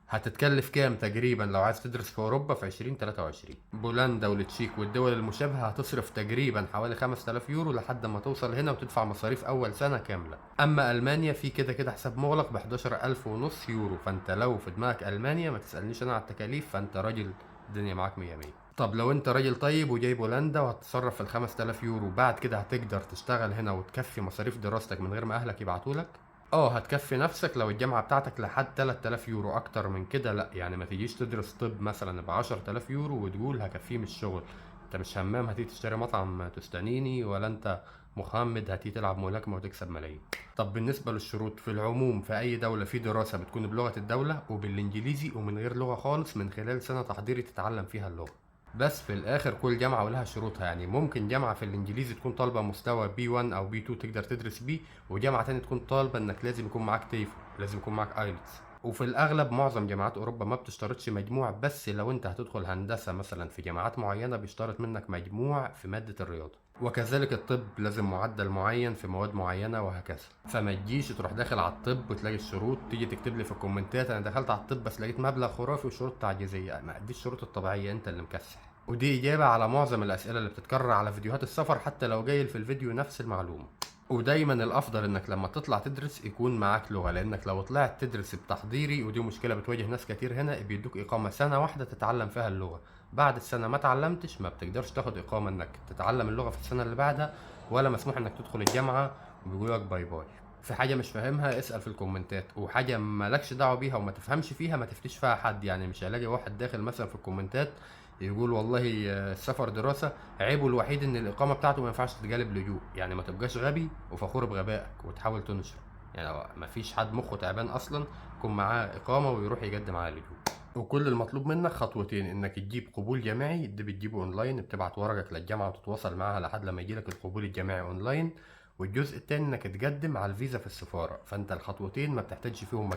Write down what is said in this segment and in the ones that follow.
هتتكلف كام تقريبا لو عايز تدرس في اوروبا في 2023؟ بولندا والتشيك والدول المشابهة هتصرف تقريبا حوالي 5000 يورو لحد ما توصل هنا وتدفع مصاريف اول سنة كاملة. اما المانيا في كده كده حساب مغلق ب 11000 ونص يورو، فانت لو في دماغك المانيا ما تسألنيش انا على التكاليف، فانت راجل الدنيا معاك 100 100. طب لو انت راجل طيب وجاي بولندا وهتتصرف في ال 5000 يورو، بعد كده هتقدر تشتغل هنا وتكفي مصاريف دراستك من غير ما اهلك يبعتولك؟ هتكفي نفسك لو الجامعة بتاعتك لحد 3000 يورو، اكتر من كده لا. يعني ما تجيش تدرس طب مثلا ب 10000 يورو وتقول هكفيه من الشغل. انت مش همام هتيجي تشتري مطعم تستنيني، ولا انت محمد هتيجي تلعب ملاكمة وتكسب ملايين. طب بالنسبة للشروط في العموم، في اي دولة في دراسة بتكون بلغة الدولة وبالانجليزي ومن غير لغة خالص من خلال سنة تحضيري تتعلم فيها اللغة. بس في الاخر كل جامعه ولها شروطها، يعني ممكن جامعه في الانجليزي تكون طالبه مستوى B1 او B2 تقدر تدرس بيه، وجامعه تانية تكون طالبه انك لازم يكون معاك تيفو، لازم يكون معاك ايلتس. وفي الاغلب معظم جامعات اوروبا ما بتشترطش مجموع، بس لو انت هتدخل هندسه مثلا في جامعات معينه بيشترط منك مجموع في ماده الرياضه، وكذلك الطب لازم معدل معين في مواد معينه وهكذا. فما تجيش تروح داخل على الطب وتلاقي الشروط تيجي تكتب لي في الكومنتات انا دخلت على الطب بس لقيت مبلغ خرافي وشروط تعجيزيه. ما دي الشروط الطبيعيه، انت اللي مكسح. ودي إجابة على معظم الأسئلة اللي بتتكرر على فيديوهات السفر حتى لو جاي في الفيديو نفس المعلومة. ودايما الأفضل إنك لما تطلع تدرس يكون معاك لغة، لأنك لو طلعت تدرس بتحضيري، ودي مشكلة بتواجه ناس كتير هنا، بيدوك إقامة سنة واحدة تتعلم فيها اللغة. بعد السنة ما تعلمتش ما بتقدرش تاخد إقامة إنك تتعلم اللغة في السنة اللي بعدها، ولا مسموح إنك تدخل الجامعة، وبيقولك باي باي. في حاجة مش فاهمها اسأل في الكومنتات، وحاجة مالكش دعوة بيها وما تفهمش فيها ما تفتيش فيها حد. يعني مش هلاقي واحد داخل مثلا في الكومنتات يقول والله السفر دراسة عيبه الوحيد ان الاقامة بتاعته ما ينفعش تتجلب لجوء. يعني ما تبقاش غبي وفخور بغبائك وتحاول تنشر. يعني ما فيش حد مخه تعبان اصلا يكون معاه اقامة ويروح يقدم على لجوء. وكل المطلوب منك خطوتين، انك تجيب قبول جامعي، ده بتجيبه اونلاين، بتبعت ورقك للجامعة وتتواصل معاها لحد لما يجيلك القبول الجامعي اونلاين. والجزء التاني انك تقدم على الفيزا في السفارة. فانت الخطوتين ما بتحتاجش فيهم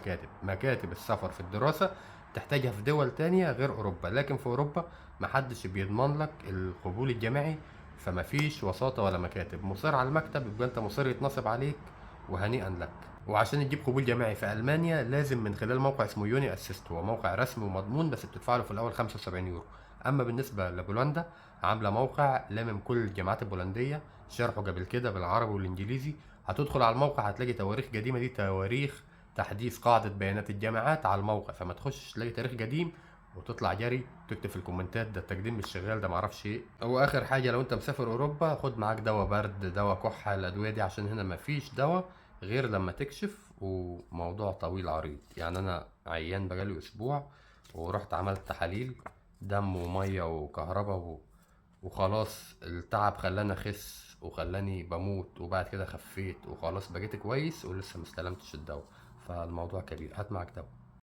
مكاتب السفر في الدراسة تحتاجها في دول تانية غير اوروبا، لكن في اوروبا محدش بيضمن لك القبول الجامعي، فما فيش وساطة ولا مكاتب. مصر على المكتب يبقى انت مصر يتنصب عليك، وهنيئا لك. وعشان تجيب قبول جامعي في المانيا لازم من خلال موقع اسمه يوني اسيست، هو موقع رسمي ومضمون بس بتدفع له في الاول 75 يورو. اما بالنسبه لبولندا، عامله موقع لامم كل الجامعات البولنديه، شرحه قبل كده بالعربي والانجليزي. هتدخل على الموقع هتلاقي تواريخ قديمه، دي تواريخ تحديث قاعده بيانات الجامعات على الموقع، فما تخش تلاقي تاريخ قديم وتطلع جري تكتب في الكومنتات ده التقديم مش شغال ده معرفش ايه. واخر حاجه لو انت مسافر اوروبا خد معاك دواء برد دواء كحه، الادويه دي عشان هنا مفيش دواء غير لما تكشف، وموضوع طويل عريض. يعني انا عيان بقالي اسبوع ورحت عملت تحاليل دم وميه وكهرباء وخلاص التعب خلاني اخس وخلاني بموت، وبعد كده خفيت وخلاص بقيت كويس ولسه مستلمتش الدواء. فالموضوع كبير، هات معاك دواء.